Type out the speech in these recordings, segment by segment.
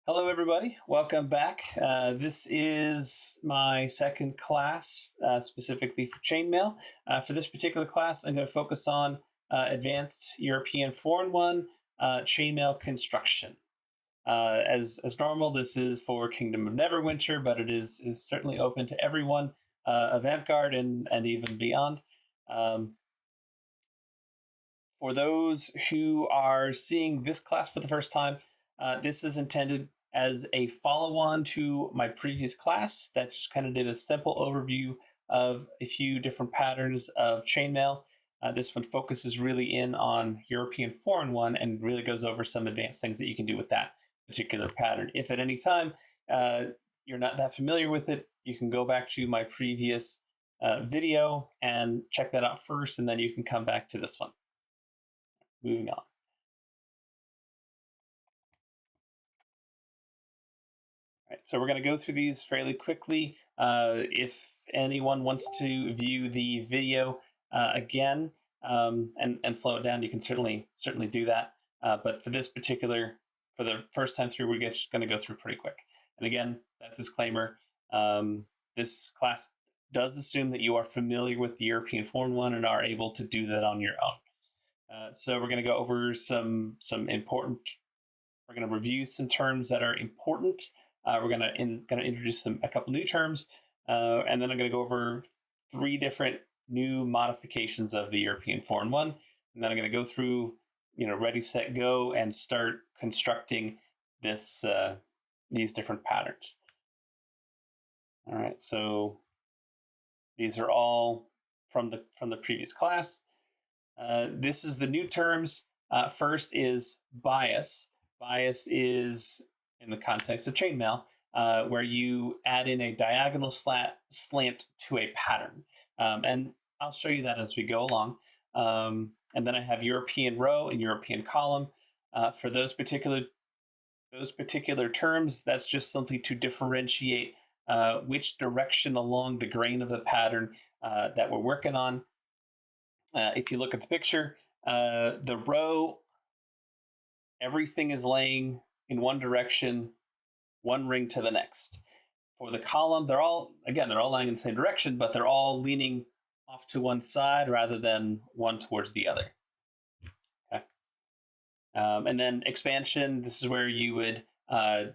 Hello, everybody. Welcome back. This is my second class, specifically for chainmail. For this particular class, I'm going to focus on advanced European 4-in-1 chainmail construction. As normal, this is for Kingdom of Neverwinter, but it is certainly open to everyone of Vanguard and even beyond. For those who are seeing this class for the first time, this is intended as a follow-on to my previous class that just kind of did a simple overview of a few different patterns of chainmail. This one focuses really in on European 4-in-1 and really goes over some advanced things that you can do with that particular pattern. If at any time you're not that familiar with it, you can go back to my previous video and check that out first, and then you can come back to this one. Moving on. Right, so we're going to go through these fairly quickly. If anyone wants to view the video again and slow it down, you can certainly do that. But for this particular, for the first time through, we're just going to go through pretty quick. And again, that disclaimer: this class does assume that you are familiar with the European 4-in-1 and are able to do that on your own. So we're going to go over some important. We're going to review some terms that are important. We're going to introduce a couple new terms, and then I'm going to go over 3 different new modifications of the European 4-in-1, and then I'm going to go through, ready, set, go, and start constructing these different patterns. All right, so these are all from the previous class. This is the new terms. First is bias. Bias is, in the context of chainmail, where you add in a diagonal slant to a pattern. And I'll show you that as we go along. And then I have European row and European column. For those particular terms, that's just simply to differentiate which direction along the grain of the pattern that we're working on. If you look at the picture, the row, everything is laying in one direction, one ring to the next. For the column, they're all lying in the same direction, but they're all leaning off to one side rather than one towards the other. Okay. And then expansion, this is where you would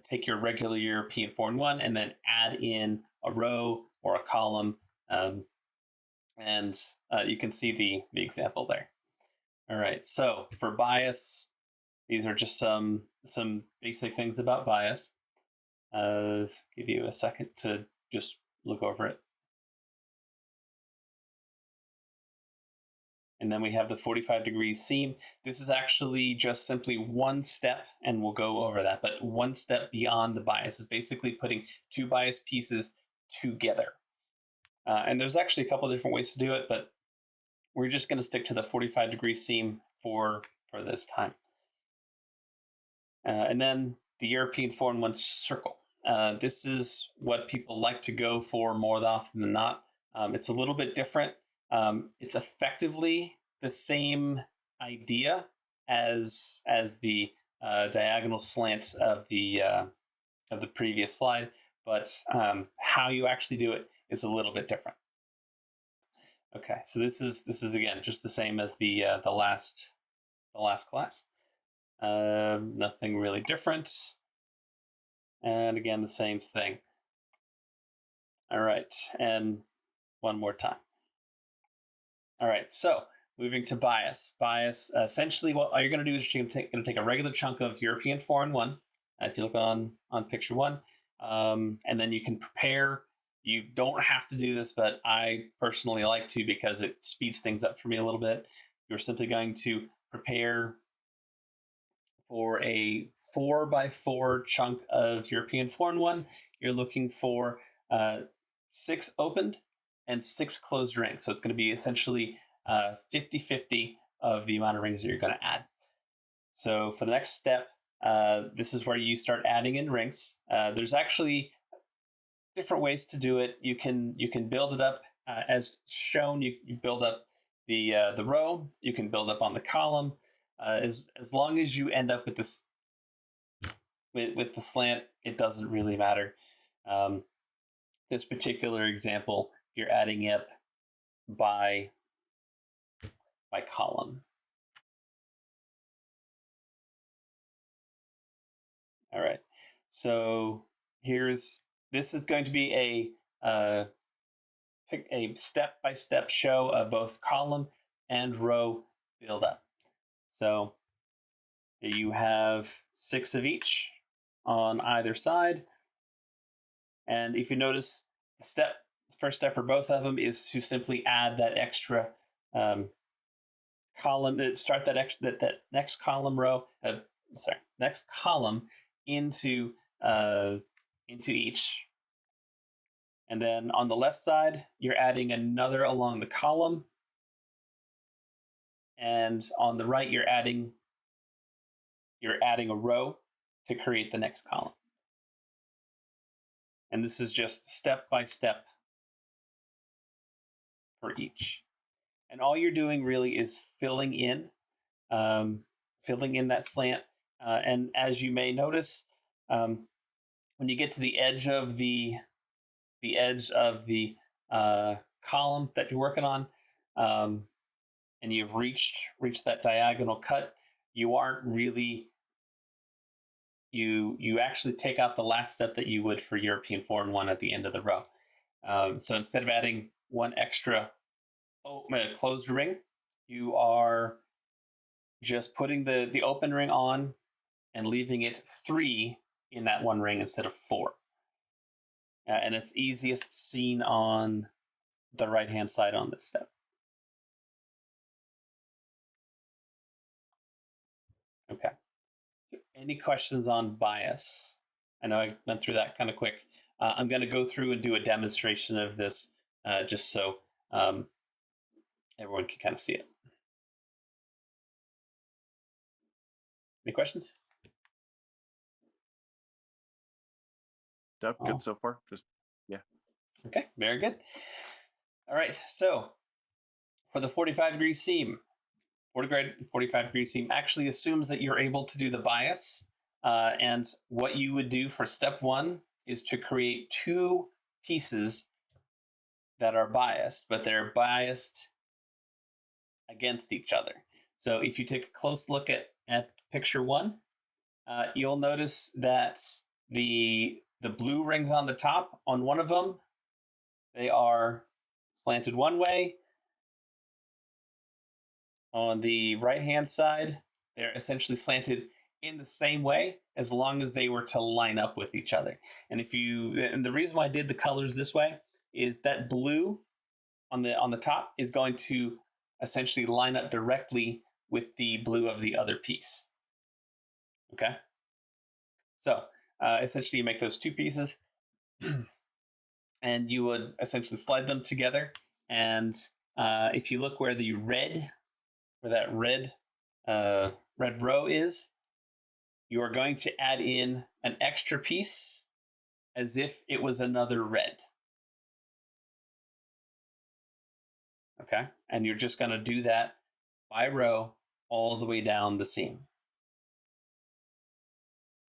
take your regular European 4-in-1 and then add in a row or a column. And you can see the example there. All right, so for bias, these are just some basic things about bias. Give you a second to just look over it. And then we have the 45-degree seam. This is actually just simply one step, and we'll go over that, but one step beyond the bias is basically putting 2 bias pieces together. And there's actually a couple of different ways to do it, but we're just going to stick to the 45-degree seam for this time. And then the European 4-in-1 circle. This is what people like to go for more often than not. It's a little bit different. It's effectively the same idea as the diagonal slant of the previous slide, but how you actually do it is a little bit different. Okay, so this is again just the same as the last class. Nothing really different. And again, the same thing. All right, and one more time. All right, so moving to bias. Bias, essentially what you're going to do is you're going to take a regular chunk of European 4-in-1, if you look on picture 1, and then you can prepare. You don't have to do this, but I personally like to because it speeds things up for me a little bit. You're simply going to prepare for a 4x4 chunk of European 4-in-1. You're looking for 6 opened and 6 closed rings. So it's going to be essentially 50-50 of the amount of rings that you're going to add. So for the next step, this is where you start adding in rings. There's actually different ways to do it. You can build it up as shown. You build up the row. You can build up on the column. As long as you end up with this with the slant, it doesn't really matter. This particular example, you're adding up by column. All right. So this is going to be pick a step-by-step show of both column and row build up. So you have 6 of each on either side. And if you notice, the first step for both of them is to simply add that extra column, start that next column row, next column into each. And then on the left side, you're adding another along the column. And on the right, you're adding a row to create the next column. And this is just step by step for each. And all you're doing really is filling in that slant. And as you may notice, when you get to the edge of the column that you're working on, and you've reached that diagonal cut, you aren't really you actually take out the last step that you would for European 4-in-1 at the end of the row. So instead of adding one extra closed ring, you are just putting the open ring on and leaving it 3 in that one ring instead of 4. And it's easiest seen on the right-hand side on this step. Okay. Any questions on bias? I know I went through that kind of quick. I'm going to go through and do a demonstration of this just so everyone can kind of see it. Any questions? No, good so far. Just, yeah. Okay, very good. All right, so for the 45-degree seam, 45-degree seam actually assumes that you're able to do the bias. And what you would do for step 1 is to create 2 pieces that are biased, but they're biased against each other. So if you take a close look at picture 1, you'll notice that the blue rings on the top, on one of them, they are slanted one way. On the right-hand side, they're essentially slanted in the same way as long as they were to line up with each other. And the reason why I did the colors this way is that blue on the top is going to essentially line up directly with the blue of the other piece. Okay? So essentially you make those 2 pieces and you would essentially slide them together. And if you look where that red row is, you are going to add in an extra piece as if it was another red. Okay? And you're just going to do that by row all the way down the seam.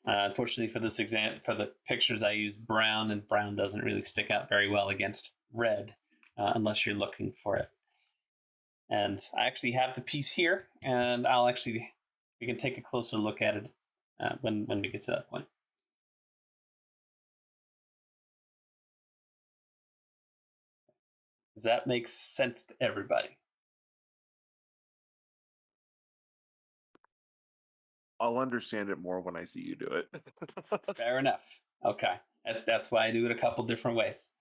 Unfortunately for this exam, for the pictures I use brown, and brown doesn't really stick out very well against red unless you're looking for it. And I actually have the piece here, and we can take a closer look at it when we get to that point. Does that make sense to everybody? I'll understand it more when I see you do it. Fair enough. Okay. That's why I do it a couple different ways.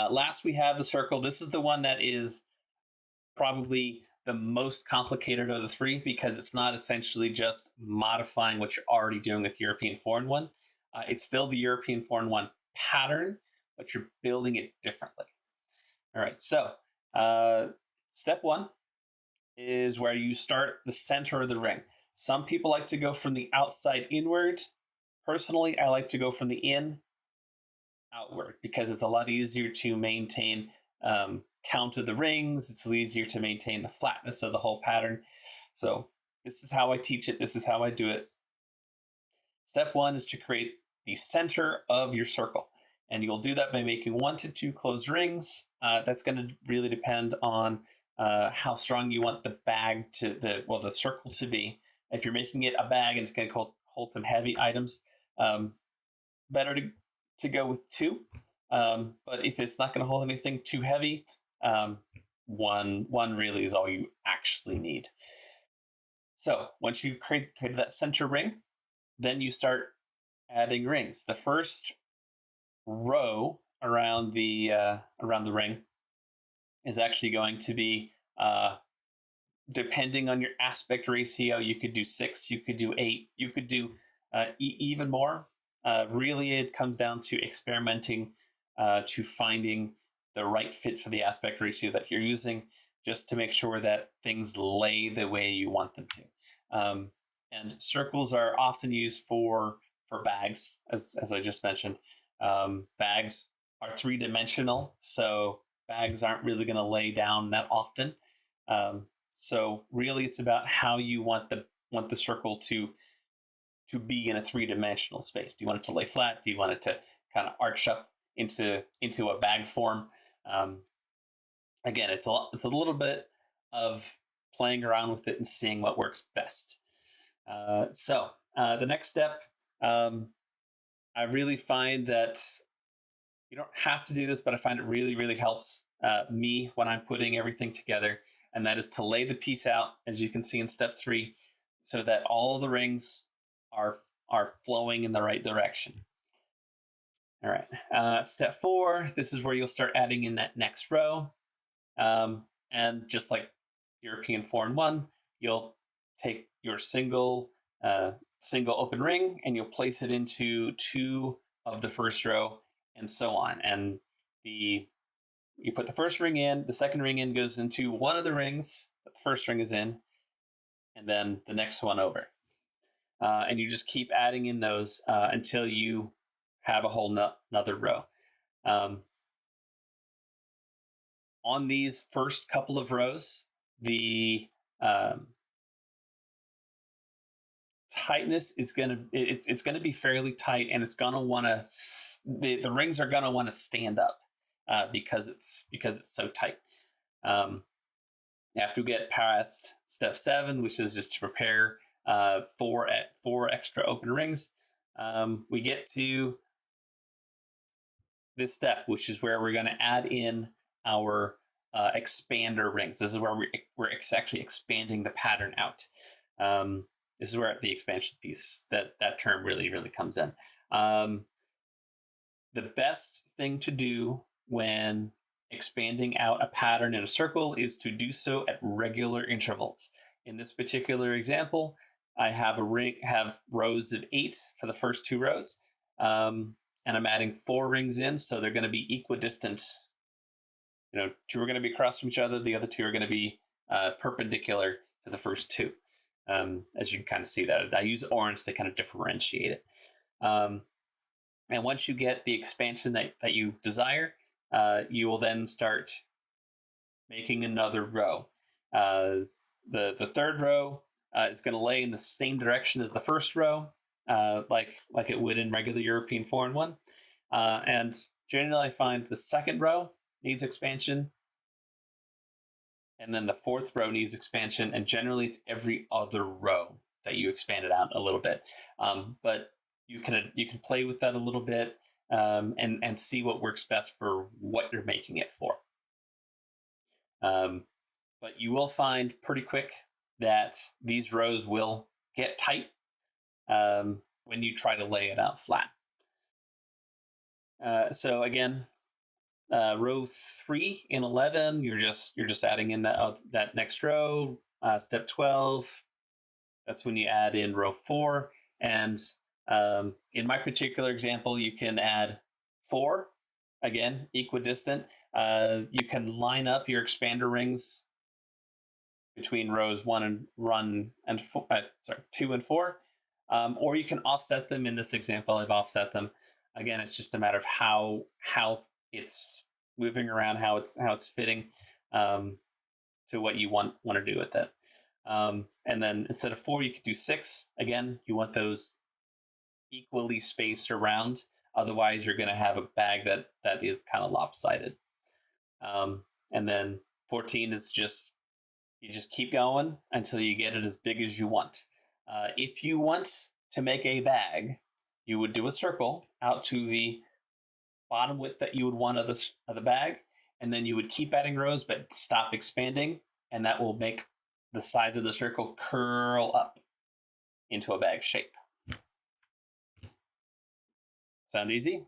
Last we have the circle. This is the one that is probably the most complicated of the 3 because it's not essentially just modifying what you're already doing with European 4-in-1. It's still the European 4-in-1 pattern, but you're building it differently. All right, so step 1 is where you start the center of the ring. Some people like to go from the outside inward. Personally, I like to go from the in outward because it's a lot easier to maintain count of the rings. It's easier to maintain the flatness of the whole pattern. So This is how I teach it. This is how I do it. Step one is to create the center of your circle. And you'll do that by making 1 to 2 closed rings. That's going to really depend on how strong you want the bag to the circle to be. If you're making it a bag and it's going to hold some heavy items, better to go with 2. But if it's not going to hold anything too heavy, one really is all you actually need. So once you've created that center ring, then you start adding rings. The first row around the ring is actually going to be depending on your aspect ratio. You could do 6, you could do 8, you could do even more. Really, it comes down to experimenting to finding the right fit for the aspect ratio that you're using, just to make sure that things lay the way you want them to. And circles are often used for bags, as I just mentioned. Bags are 3-dimensional, so bags aren't really going to lay down that often. So really, it's about how you want the circle to be in a 3-dimensional space. Do you want it to lay flat? Do you want it to kind of arch up into a bag form? Again, it's a little bit of playing around with it and seeing what works best. So the next step, I really find that you don't have to do this, but I find it really, really helps me when I'm putting everything together, and that is to lay the piece out, as you can see in step 3, so that all the rings are flowing in the right direction. All right. Step 4, this is where you'll start adding in that next row. And just like European 4 and 1, you'll take your single open ring and you'll place it into 2 of the first row, and so on. And you put the first ring in, the second ring in goes into one of the rings that the first ring is in, and then the next one over. And you just keep adding in those until you have a whole another row. On these first couple of rows, the tightness is it's gonna be fairly tight, and it's gonna want to the rings are gonna want to stand up because it's so tight. After we get past step 7, which is just to prepare 4 extra open rings, we get to this step, which is where we're going to add in our expander rings. This is where we're actually expanding the pattern out. This is where the expansion piece, that term really, really comes in. The best thing to do when expanding out a pattern in a circle is to do so at regular intervals. In this particular example, I have rows of 8 for the first 2 rows, and I'm adding 4 rings in, so they're going to be equidistant. 2 are going to be across from each other, the other 2 are going to be perpendicular to the first 2. As you can kind of see that. I use orange to kind of differentiate it. And once you get the expansion that you desire, you will then start making another row. The third row is going to lay in the same direction as the first row, like it would in regular European 4 and 1. And generally, I find the second row needs expansion, and then the fourth row needs expansion, and generally it's every other row that you expand it out a little bit. But you can play with that a little bit and see what works best for what you're making it for. But you will find pretty quick that these rows will get tight when you try to lay it out flat. So again, row 3 in 11, you're just adding in that next row. Step 12, that's when you add in row 4, and in my particular example, you can add 4, again, equidistant. You can line up your expander rings between rows 2 and 4, or you can offset them. In this example, I've offset them. Again, it's just a matter of how it's moving around, how it's fitting to what you want to do with it. And then instead of 4, you could do 6. Again, you want those equally spaced around. Otherwise, you're going to have a bag that is kind of lopsided. And then 14 is just, you just keep going until you get it as big as you want. If you want to make a bag, you would do a circle out to the bottom width that you would want of the bag, and then you would keep adding rows but stop expanding, and that will make the sides of the circle curl up into a bag shape. Sound easy?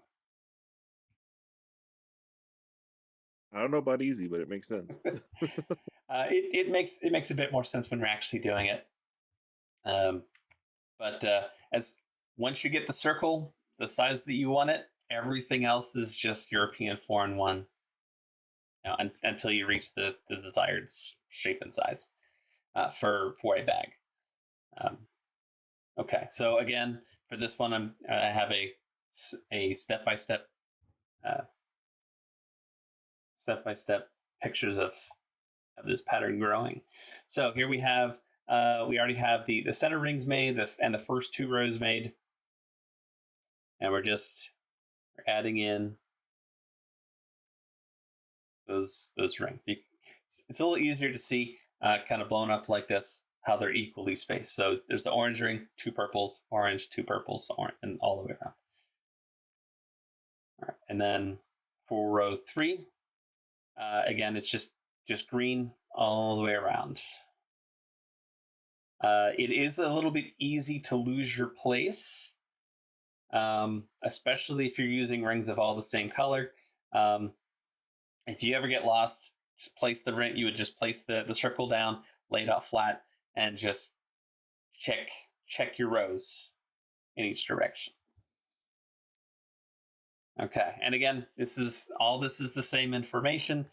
I don't know about easy, but it makes sense. It makes a bit more sense when we're actually doing it. But as once you get the circle the size that you want it, everything else is just European 4-in-1. Until you reach the desired shape and size for a bag. Okay, so again, for this one, I have a step-by-step pictures of this pattern growing. So here we have, we already have the center rings made and the first 2 rows made. And we're adding in those rings. It's a little easier to see kind of blown up like this, how they're equally spaced. So there's the orange ring, 2 purples, orange, 2 purples, orange, and all the way around. All right. And then for row 3, again, it's just green all the way around. It is a little bit easy to lose your place, especially if you're using rings of all the same color. If you ever get lost, just place the ring. You would just place the circle down, lay it out flat, and just check your rows in each direction. Okay, and again, this is the same information.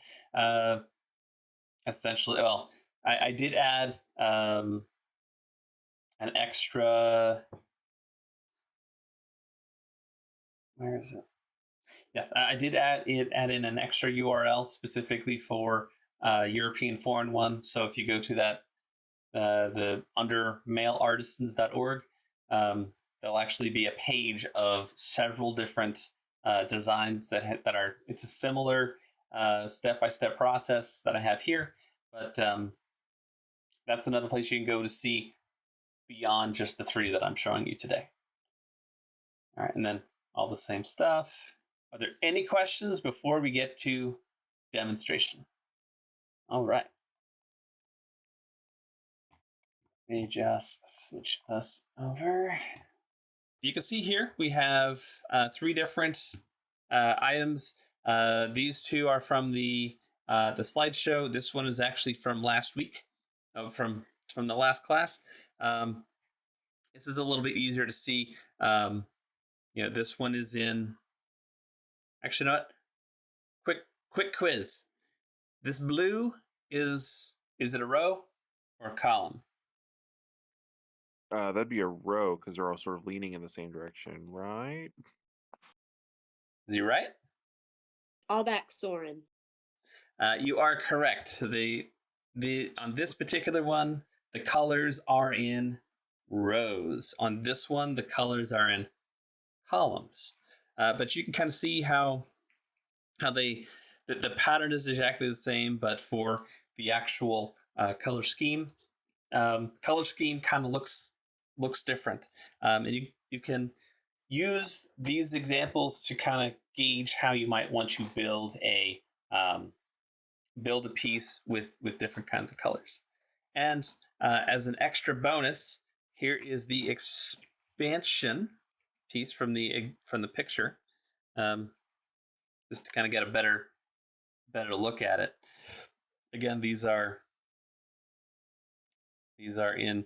Essentially, well, I did add an extra. Where is it? Yes, I did add in an extra URL specifically for European 4-in-1. So if you go to that, the under mailartisans.org, there'll actually be a page of several different designs that are. It's a similar step-by-step process that I have here, but that's another place you can go to see beyond just the 3 that I'm showing you today. All right, and then all the same stuff. Are there any questions before we get to demonstration? All right. Let me just switch us over. You can see here we have 3 different items. These 2 are from the slideshow. This one is actually from last week, from the last class. This is a little bit easier to see. This one is in. Actually, you know what? Quick quiz. This blue is it a row or a column? That'd be a row because they're all sort of leaning in the same direction, right? Is he right? All back Soren. You are correct. The on this particular one, the colors are in rows. On this one, the colors are in columns. But you can kind of see how the pattern is exactly the same, but for the actual color scheme kind of looks different. And you can use these examples to kind of gauge how you might want to build a piece with different kinds of colors. And as an extra bonus, here is the expansion piece from the picture, just to kind of get a better look at it. Again, these are in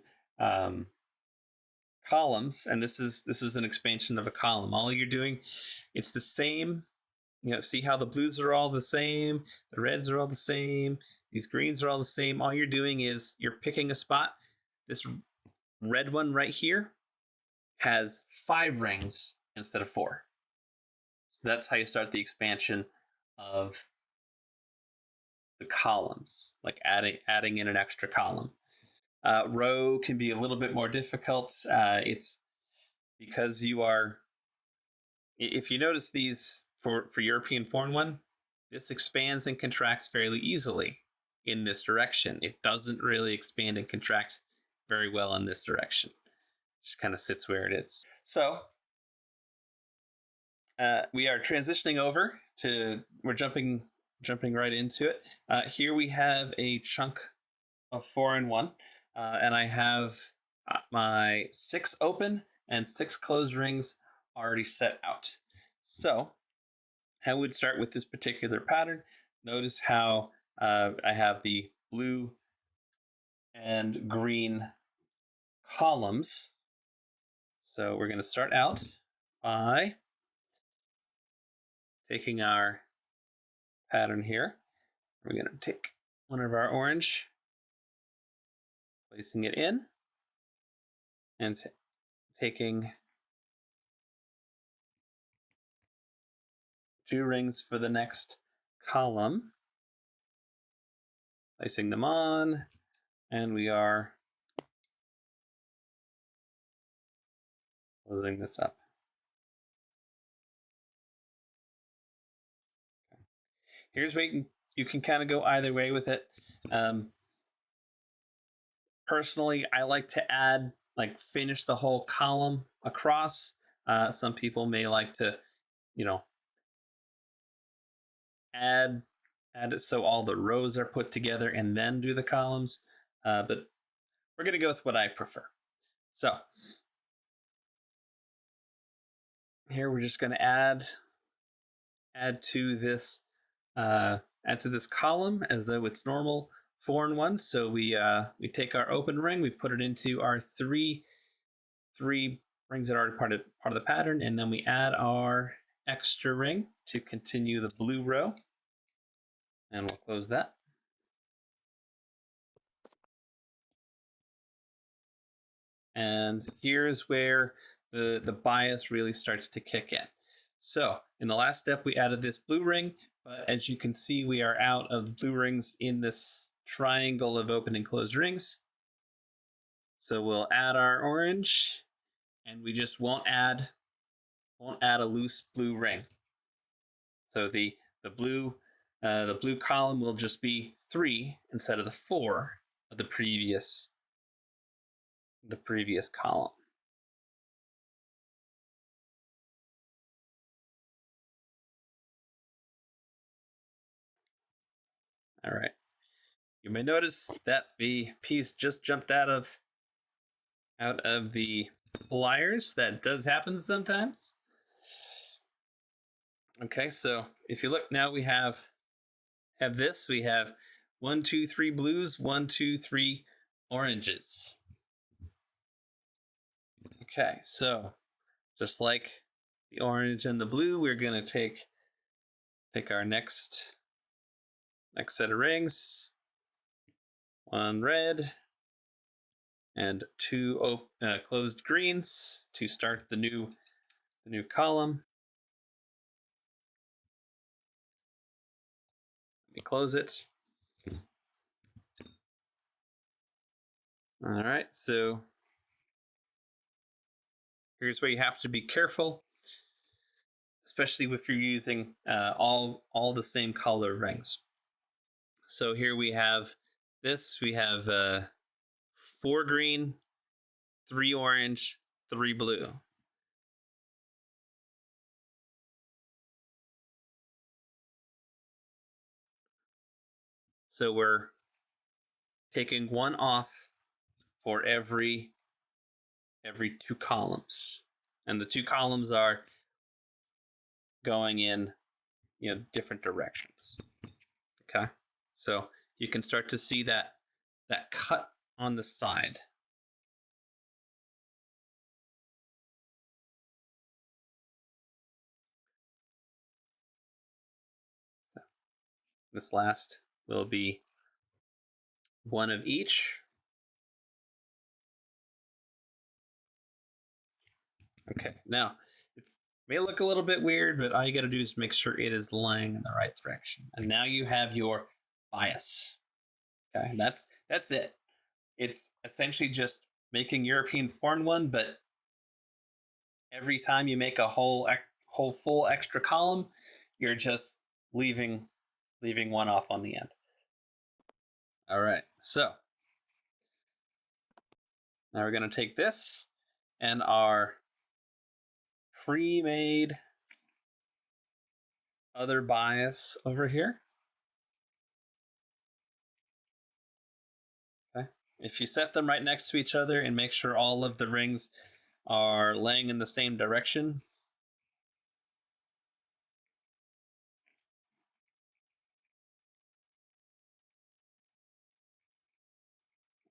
columns, and this is an expansion of a column. All you're doing, it's the same. See how the blues are all the same, the reds are all the same, these greens are all the same. All you're doing is you're picking a spot. This red one right here has 5 rings instead of 4. So that's how you start the expansion of the columns, like adding in an extra column. Row can be a little bit more difficult. It's because you are, if you notice these for European foreign one, this expands and contracts fairly easily in this direction. It doesn't really expand and contract very well in this direction. It just kind of sits where it is. So we are transitioning over to, we're jumping right into it. Here we have a chunk of 4-in-1, and I have my 6 open and 6 closed rings already set out. So I would start with this particular pattern. Notice how I have the blue and green columns. So we're going to start out by taking our pattern here. We're going to take one of our orange, placing it in, and taking 2 rings for the next column, placing them on, and we are closing this up. Okay. Here's where you can kind of go either way with it. Personally, I like to add, like, finish the whole column across. Some people may like to, add it so all the rows are put together and then do the columns. But we're going to go with what I prefer. So here we're just going to add to this column as though it's normal 4-in-1. So we take our open ring, we put it into our three rings that are already part of the pattern, and then we add our extra ring to continue the blue row, and we'll close that. And here's where the bias really starts to kick in. So in the last step, we added this blue ring, but as you can see, we are out of blue rings in this triangle of open and closed rings. So we'll add our orange, and we just won't add a loose blue ring. So the blue column will just be 3 instead of the 4 of the previous column. All right. You may notice that the piece just jumped out of the pliers. That does happen sometimes. Okay, so if you look now, we have this. We have 1, 2, 3 blues, 1, 2, 3 oranges. Okay, so just like the orange and the blue, we're going to take our next set of rings. 1 red and 2 closed greens to start the new column. Let me close it. All right, so here's where you have to be careful, especially if you're using all the same color rings. So here we have this. We have 4 green, 3 orange, 3 blue. So we're taking 1 off for every 2 columns, and the 2 columns are going in different directions. Okay, so you can start to see that cut on the side. So this last will be 1 of each. Okay, now it may look a little bit weird, but all you got to do is make sure it is lying in the right direction. And now you have your bias. Okay, that's it. It's essentially just making European foreign one, but every time you make a whole full extra column, you're just leaving one off on the end. All right, so now we're going to take this and our pre-made other bias over here. Okay. If you set them right next to each other and make sure all of the rings are laying in the same direction,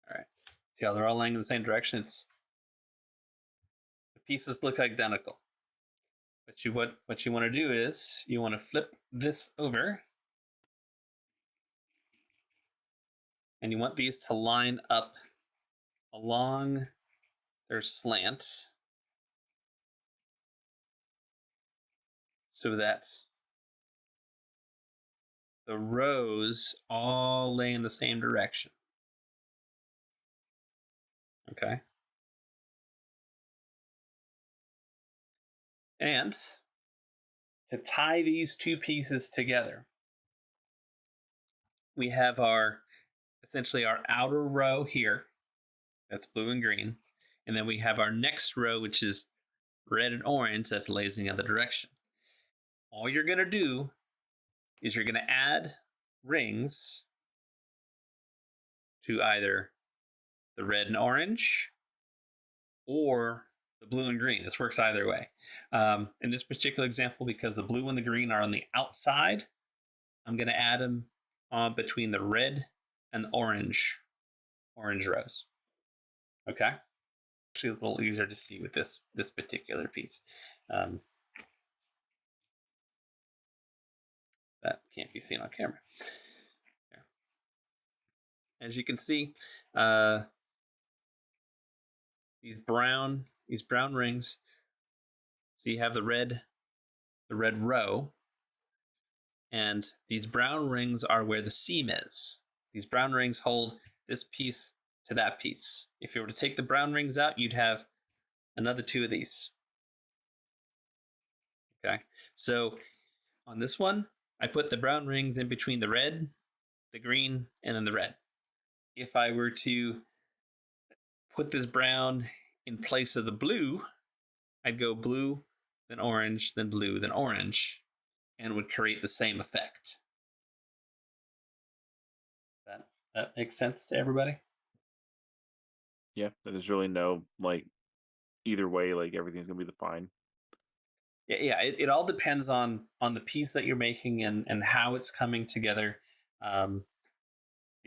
all right. See how they're all laying in the same direction? The pieces look identical. What you want to do is you want to flip this over, and you want these to line up along their slant so that the rows all lay in the same direction. Okay. And to tie these two pieces together, we have essentially our outer row here. That's blue and green. And then we have our next row, which is red and orange, that's lays in the other direction. All you're going to do is you're going to add rings to either the red and orange or the blue and green. This works either way. In this particular example, because the blue and the green are on the outside, I'm going to add them between the red and the orange rows. Okay. Actually, it's a little easier to see with this particular piece. That can't be seen on camera. There. As you can see, these brown rings. So you have the red row, and these brown rings are where the seam is. These brown rings hold this piece to that piece. If you were to take the brown rings out, you'd have another two of these. Okay, so on this one, I put the brown rings in between the red, the green, and then the red. If I were to put this brown in place of the blue, I'd go blue, then orange, then blue, then orange, and would create the same effect. That makes sense to everybody? Yeah, there's really no like either way, like everything's gonna be fine. Yeah, it all depends on the piece that you're making and how it's coming together. The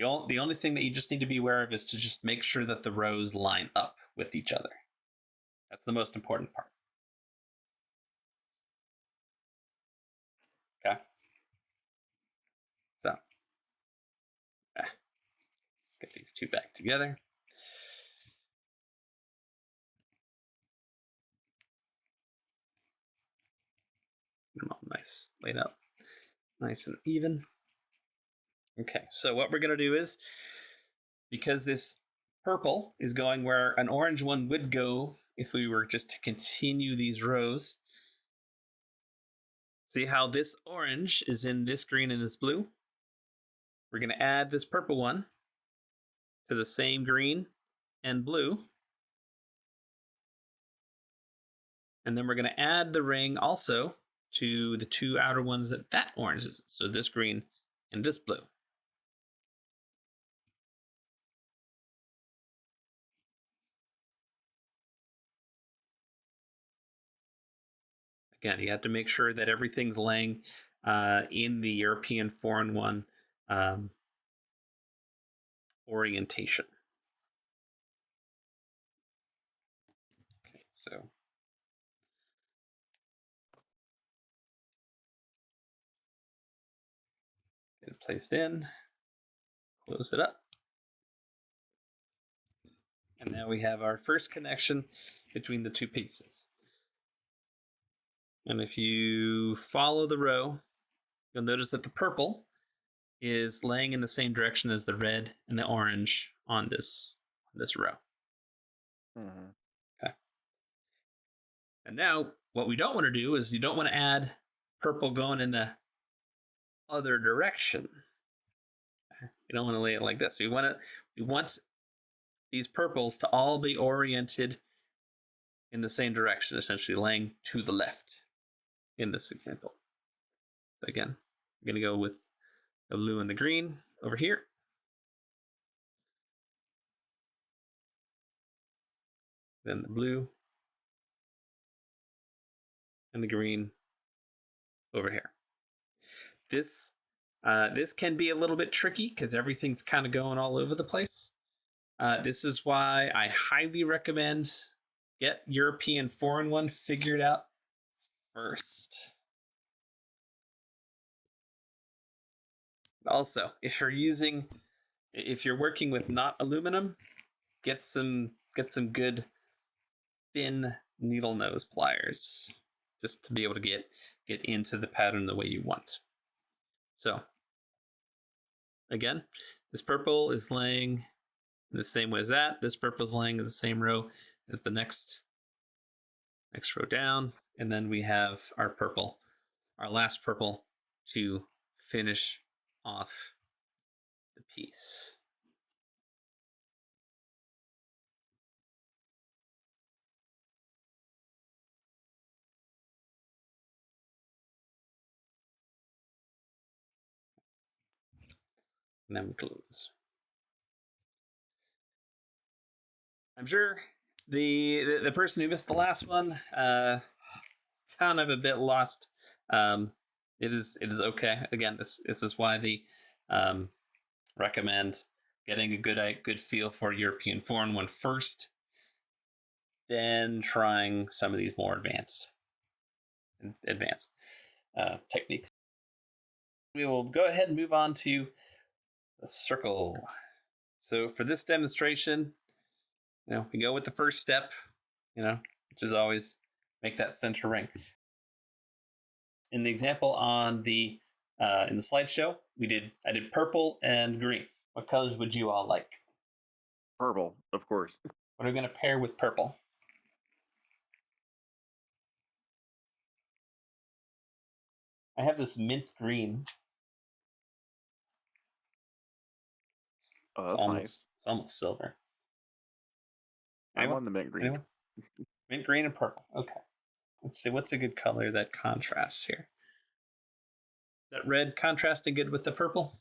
only thing that you just need to be aware of is to just make sure that the rows line up with each other. That's the most important part. Okay. So, get these two back together. Get them all nice, laid out, nice and even. Okay, so what we're going to do is, because this purple is going where an orange one would go if we were just to continue these rows. See how this orange is in this green and this blue? We're going to add this purple one to the same green and blue. And then we're going to add the ring also to the two outer ones that orange is. So this green and this blue. Again, you have to make sure that everything's laying in the European foreign one orientation. Okay, so get it placed in, close it up. And now we have our first connection between the two pieces. And if you follow the row, you'll notice that the purple is laying in the same direction as the red and the orange on this this row. Mm-hmm. Okay. And now what we don't want to do is you don't want to add purple going in the other direction. You don't want to lay it like this. We want these purples to all be oriented in the same direction, essentially laying to the left in this example. So again, I'm going to go with the blue and the green over here. Then the blue and the green over here. This can be a little bit tricky because everything's kind of going all over the place. This is why I highly recommend get European 4-in-1 figured out first. Also, if you're working with not aluminum, get some good thin needle nose pliers just to be able to get into the pattern the way you want. So again, this purple is laying in the same way as that. This purple is laying in the same row as the next row down, and then we have our purple, our last purple to finish off the piece. And then we close. I'm sure the person who missed the last one kind of a bit lost. It is okay. Again, this is why they recommend getting a good feel for European 4-in-1 first, then trying some of these more advanced techniques. We will go ahead and move on to the circle. So for this demonstration, we go with the first step, which is always make that center ring. In the example on the in the slideshow, I did purple and green. What colors would you all like? Purple, of course. What are we going to pair with purple? I have this mint green. Oh, that's nice. It's almost silver. I'm on the mint green. Anyone? Mint green and purple. Okay. Let's see. What's a good color that contrasts here? That red contrasting good with the purple?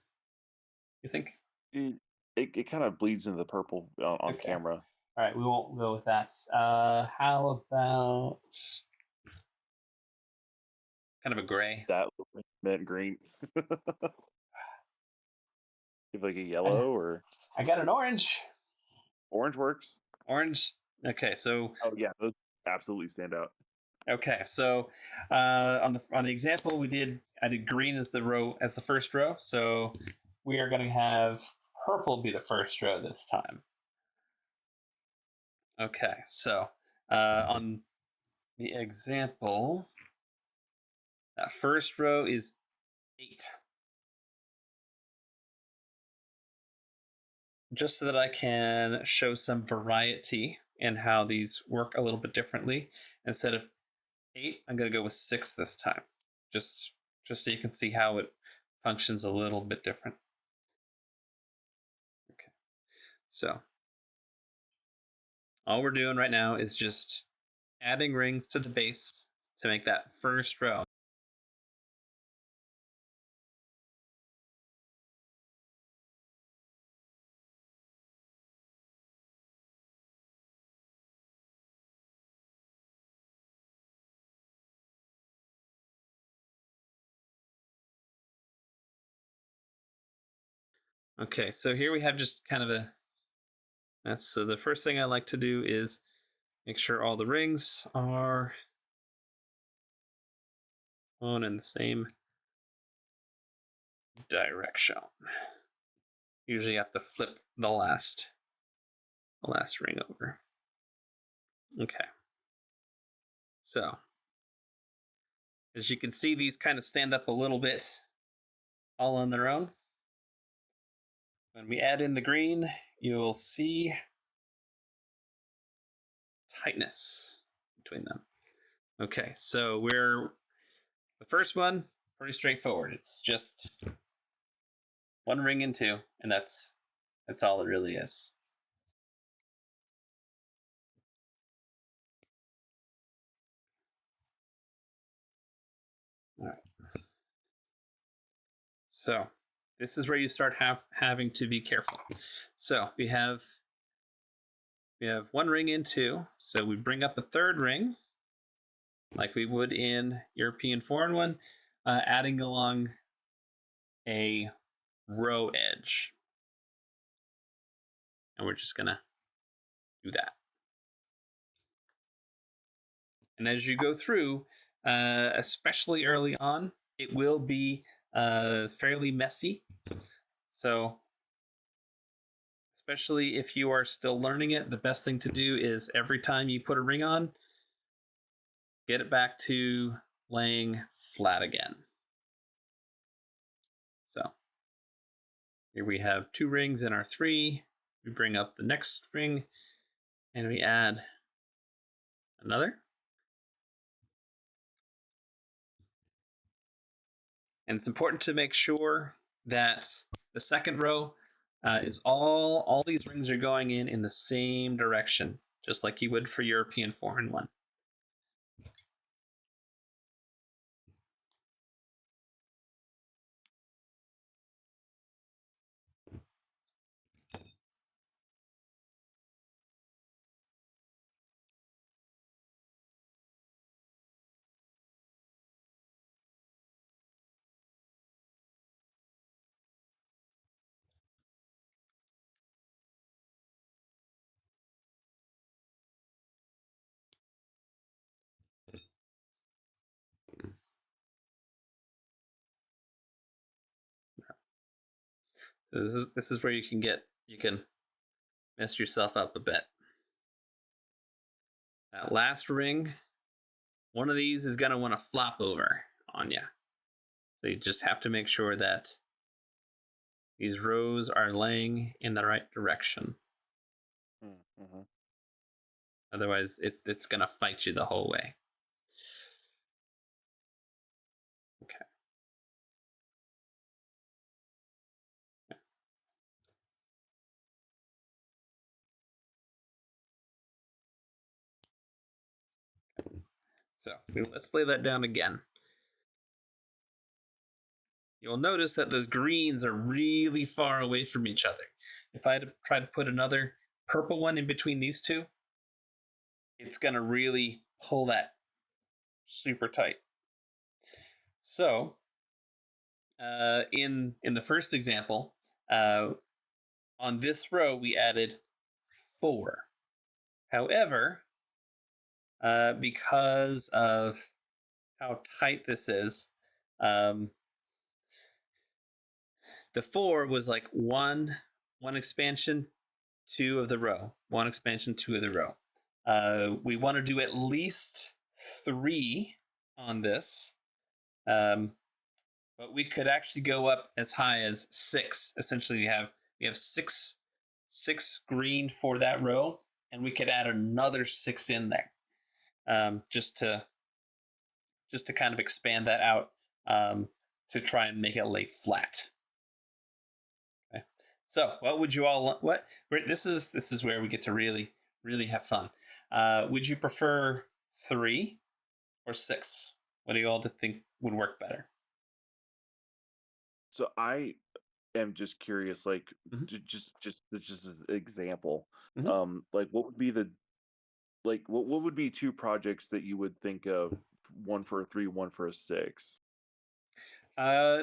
You think? It kind of bleeds into the purple on camera. All right, we won't go with that. How about kind of a gray? That mint green. Give like a yellow or I got an orange. Orange works. Orange. Okay, so oh yeah, those absolutely stand out. Okay, so on the example I did green as the first row. So we are going to have purple be the first row this time. Okay, so on the example, that first row is 8. Just so that I can show some variety in how these work a little bit differently. Instead of 8, I'm going to go with 6 this time. Just so you can see how it functions a little bit different. Okay, so all we're doing right now is just adding rings to the base to make that first row. Okay, so here we have just kind of so the first thing I like to do is make sure all the rings are on in the same direction. Usually you have to flip the last ring over. Okay. So, as you can see, these kind of stand up a little bit all on their own. When we add in the green, you'll see tightness between them. Okay, so we're the first one, pretty straightforward. It's just one ring in two, and that's all it really is. All right. So this is where you start having to be careful. So we have one ring in two. So we bring up a third ring, like we would in European foreign one, adding along a row edge. And we're just gonna do that. And as you go through, especially early on, it will be fairly messy. So especially if you are still learning it, the best thing to do is every time you put a ring on, get it back to laying flat again. So here we have 2 rings in our 3. We bring up the next ring and we add another. And it's important to make sure that the second row is all these rings are going in the same direction, just like you would for European foreign one. This is where you can mess yourself up a bit. That last ring, one of these is going to want to flop over on you. So you just have to make sure that these rows are laying in the right direction. Mm-hmm. Otherwise, it's going to fight you the whole way. Okay. So let's lay that down again. You'll notice that those greens are really far away from each other. If I had to try to put another purple one in between these two, it's going to really pull that super tight. So in the first example, on this row we added 4. However, because of how tight this is, the 4 was like one expansion, 2 of the row, 1 expansion, 2 of the row. We want to do at least 3 on this, but we could actually go up as high as 6. Essentially, we have 6 green for that row, and we could add another 6 in there, just to kind of expand that out, to try and make it lay flat. Okay. So, what would you all what? This is where we get to really have fun. Would you prefer 3 or 6? What do you all think would work better? So I am just curious, like, Mhm. just as an example, Mhm. like what would be what would be 2 projects that you would think of, one for a 3, one for a 6?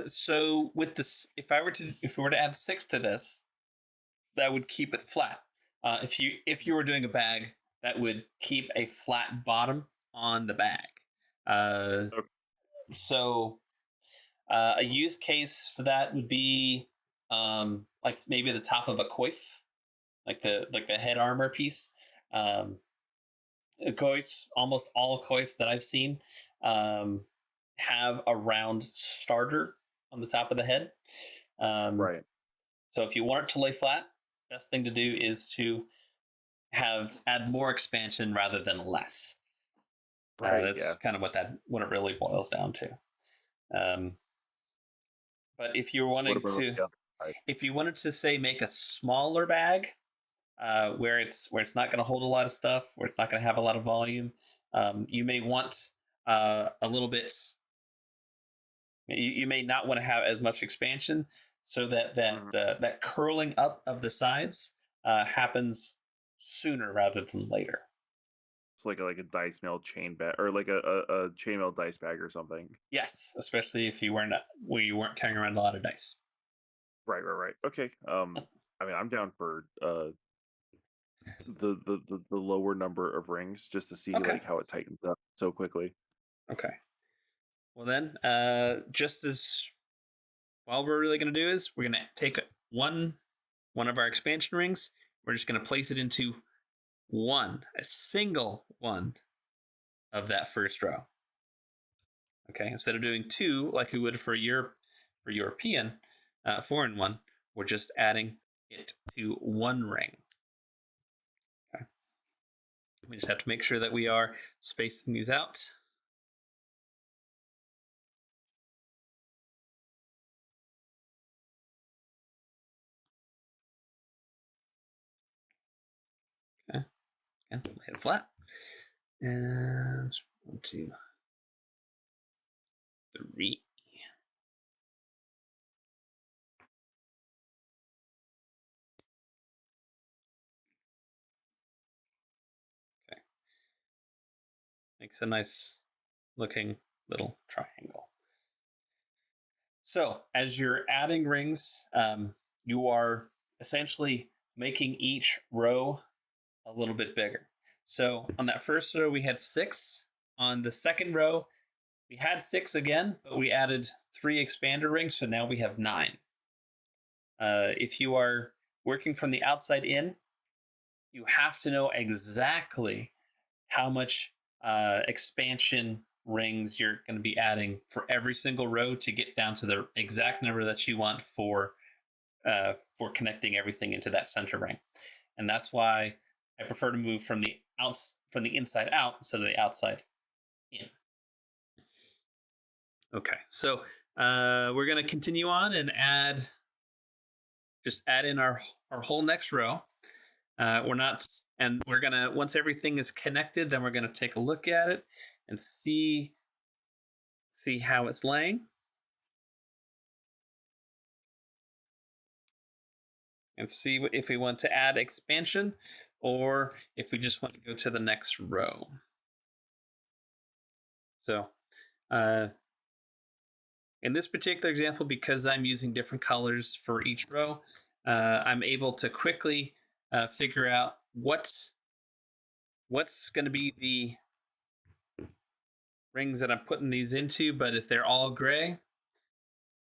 So with this, if we were to add 6 to this, that would keep it flat. If you were doing a bag, that would keep a flat bottom on the bag. Okay. So a use case for that would be like maybe the top of a coif, like the head armor piece. Coifs, almost all coifs that I've seen, have a round starter on the top of the head. Right. So if you want it to lay flat, best thing to do is to add more expansion rather than less. Right. That's kind of what it really boils down to. But if you What wanted about to, the other side? if you wanted to say make a smaller bag, where it's not going to hold a lot of stuff, where it's not going to have a lot of volume, you may want a little bit. You may not want to have as much expansion, so that that curling up of the sides happens sooner rather than later. It's like a dice mail chain bag, or like a chainmail dice bag or something. Yes, especially if you weren't carrying around a lot of dice. Right. Okay. I mean, I'm down for the lower number of rings, just to see Okay. like how it tightens up so quickly. Okay. Well then, just as all we're really going to do is we're going to take one of our expansion rings. We're just going to place it into a single one of that first row. Okay, instead of doing two like we would for European foreign one, we're just adding it to one ring. Okay. We just have to make sure that we are spacing these out. Okay, and lay it flat. And 1, 2, 3. Okay. Makes a nice looking little triangle. So as you're adding rings, you are essentially making each row a little bit bigger. So on that first row, we had 6. On the second row, we had 6 again, but we added 3 expander rings, so now we have 9. If you are working from the outside in, you have to know exactly how much expansion rings you're going to be adding for every single row to get down to the exact number that you want for connecting everything into that center ring. And that's why I prefer to move from the inside out instead of the outside in. Okay, so we're going to continue on and add in our whole next row. We're gonna, once everything is connected, then we're gonna take a look at it and see how it's laying. And see if we want to add expansion or if we just want to go to the next row. So in this particular example, because I'm using different colors for each row, I'm able to quickly figure out what's going to be the rings that I'm putting these into. But if they're all gray,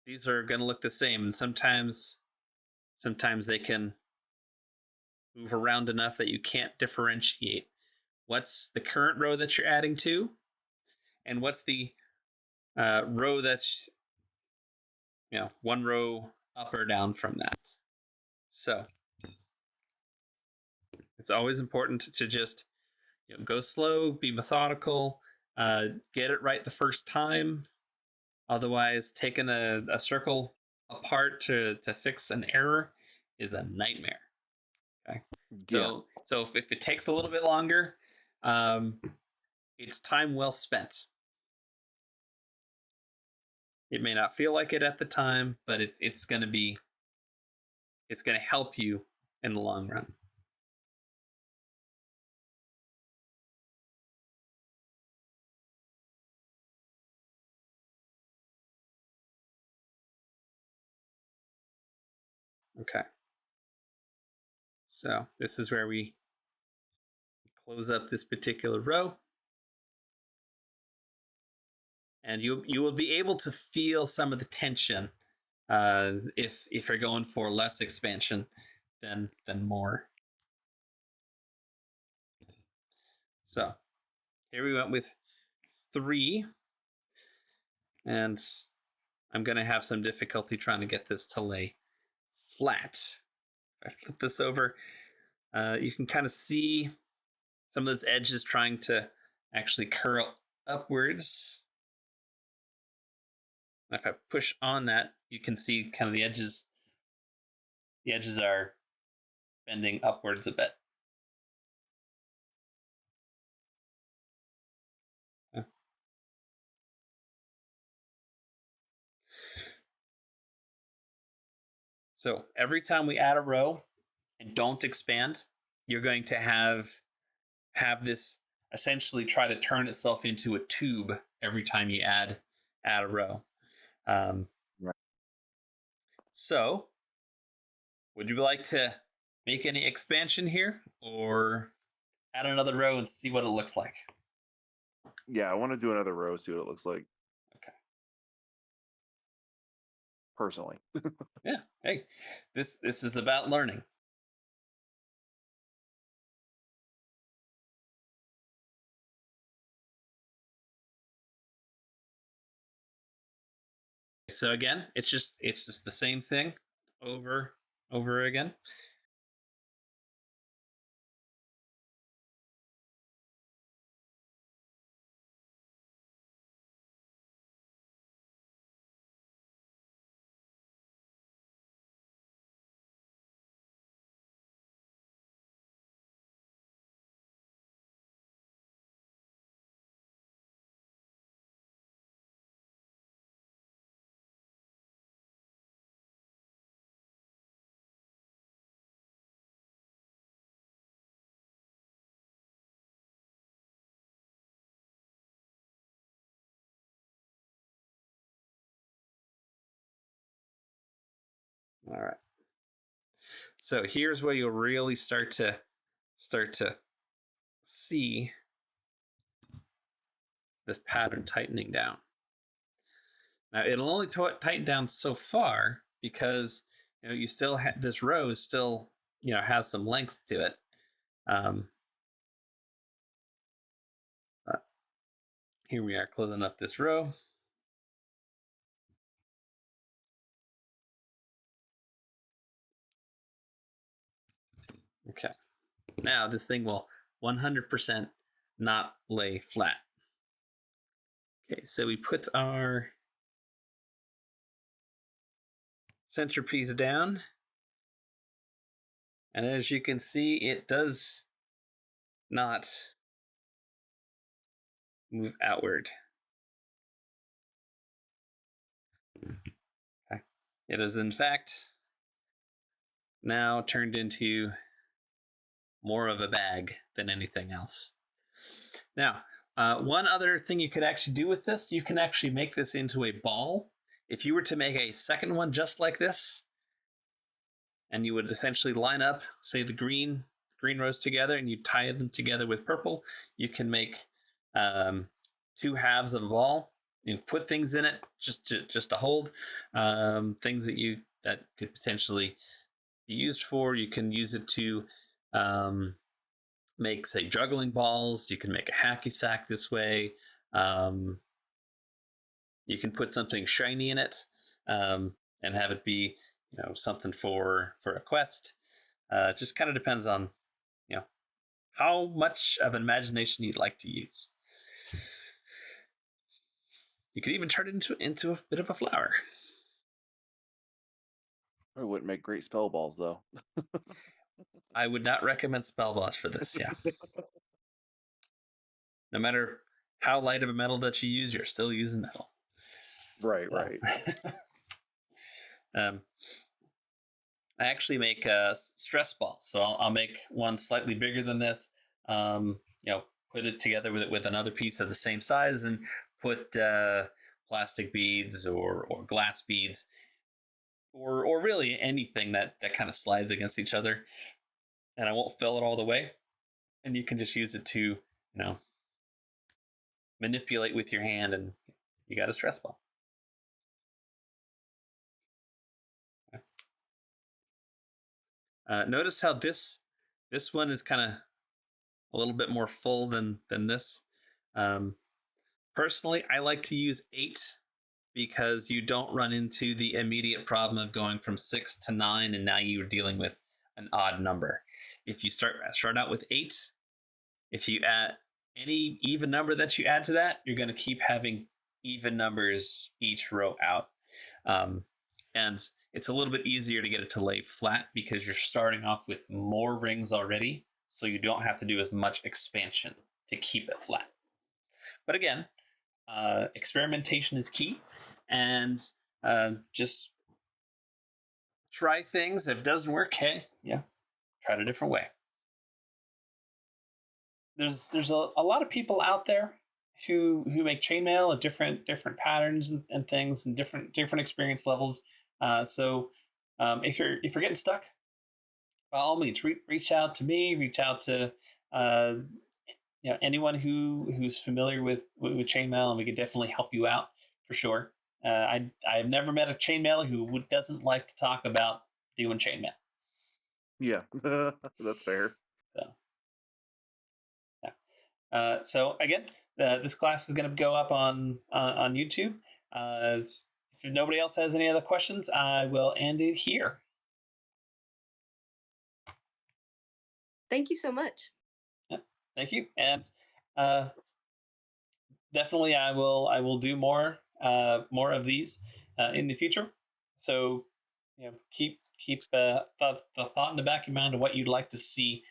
these are going to look the same. And sometimes they can move around enough that you can't differentiate what's the current row that you're adding to and what's the row that's one row up or down from that. So it's always important to just go slow, be methodical, get it right the first time. Otherwise, taking a circle apart to fix an error is a nightmare. Okay. Yeah. So if it takes a little bit longer, it's time well spent. It may not feel like it at the time, but it's going to help you in the long run. Okay. So this is where we close up this particular row. And you will be able to feel some of the tension if you're going for less expansion than more. So here we went with 3, and I'm going to have some difficulty trying to get this to lay flat. If I flip this over, You can kind of see some of those edges trying to actually curl upwards. And if I push on that, you can see kind of the edges. The edges are bending upwards a bit. So every time we add a row and don't expand, you're going to have this essentially try to turn itself into a tube every time you add a row. Right. So, would you like to make any expansion here, or add another row and see what it looks like? Yeah, I want to do another row, see what it looks like. Okay. Personally. Yeah. Hey, this is about learning. So again, it's just the same thing over again. All right. So here's where you'll really start to see this pattern tightening down. Now it'll only tighten down so far because you still have this row is still has some length to it. Here we are closing up this row. Okay. Now this thing will 100% not lay flat. Okay, so we put our centerpiece down, and as you can see, it does not move outward. Okay. It is in fact now turned into more of a bag than anything else. Now, one other thing you could actually do with this, you can actually make this into a ball. If you were to make a second one just like this, and you would essentially line up, say, the green rows together, and you tie them together with purple, you can make two halves of a ball. You put things in it just to hold things that could potentially be used for. You can use it to make, say, juggling balls. You can make a hacky sack this way. You can put something shiny in it and have it be something for a quest. It just kind of depends on how much of an imagination you'd like to use. You could even turn it into a bit of a flower. It wouldn't make great spell balls, though. I would not recommend spell balls for this, yeah. No matter how light of a metal that you use, you're still using metal. Right, right. I actually make stress balls, so I'll make one slightly bigger than this. Put it together with another piece of the same size, and put plastic beads or glass beads, or really anything that kind of slides against each other, and I won't fill it all the way. And you can just use it to manipulate with your hand, and you got a stress ball. Notice how this one is kind of a little bit more full than this. Personally, I like to use 8 because you don't run into the immediate problem of going from 6 to 9, and now you're dealing with an odd number. If you start out with 8, if you add any even number that you add to that, you're going to keep having even numbers each row out. And it's a little bit easier to get it to lay flat because you're starting off with more rings already, so you don't have to do as much expansion to keep it flat. But again, experimentation is key, and just try things. If it doesn't work, hey, yeah, try it a different way. There's a lot of people out there who make chainmail at different patterns and things and different experience levels. So if you're getting stuck, by all means, reach out to me. Reach out to anyone who's familiar with chainmail, and we could definitely help you out for sure. I've never met a chainmailer who doesn't like to talk about doing chainmail. Yeah, that's fair. So. So again, this class is going to go up on YouTube. If nobody else has any other questions, I will end it here. Thank you so much. Yeah, thank you, and definitely I will do more of these in the future. So keep the thought in the back of your mind of what you'd like to see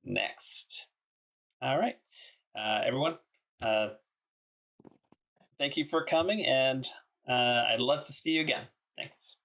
next. All right, everyone. Thank you for coming, and I'd love to see you again. Thanks.